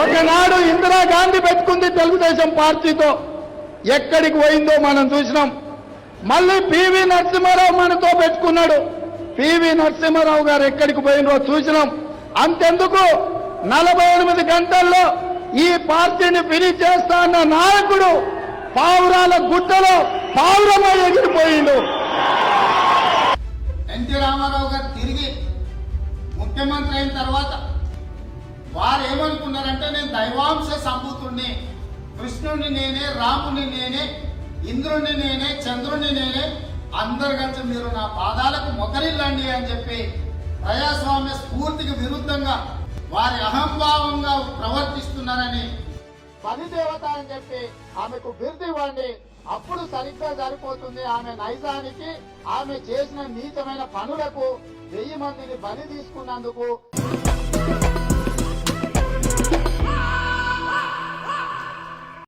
ఒకనాడు ఇందిరాగాంధీ పెట్టుకుంది తెలుగుదేశం పార్టీతో, ఎక్కడికి పోయిందో మనం చూసినాం. మళ్ళీ పివి నరసింహారావు మనతో పెట్టుకున్నాడు, పివి నరసింహారావు గారు ఎక్కడికి పోయినో చూసినాం. అంతెందుకు 48 గంటల్లో ఈ పార్టీని ఫినిష్ చేస్తా అన్న నాయకుడు పావురాల గుట్టలో పావురమై ఎగిరిపోయిండు. ఎన్టీ రామారావు గారు తిరిగి ముఖ్యమంత్రి అయిన తర్వాత వారు ఏమనుకున్నారంటే, నేను దైవాంశ సంభూతుడిని, కృష్ణుడిని నేనే, రాముని నేనే, ఇంద్రుడిని నేనే, చంద్రుడిని నేనే, అందరు కలిసి మీరు నా పాదాలకు మొకరిల్లండి అని చెప్పి ప్రజాస్వామ్య స్ఫూర్తికి విరుద్ధంగా వారి అహంభావంగా ప్రవర్తిస్తున్నారని బలిదేవత అని చెప్పి ఆమెకు బిరుదు ఇవ్వండి, అప్పుడు సరిగ్గా సరిపోతుంది. ఆమె నైజానికి, ఆమె చేసిన నీచమైన పనులకు 1000 మందిని బలి తీసుకున్నందుకు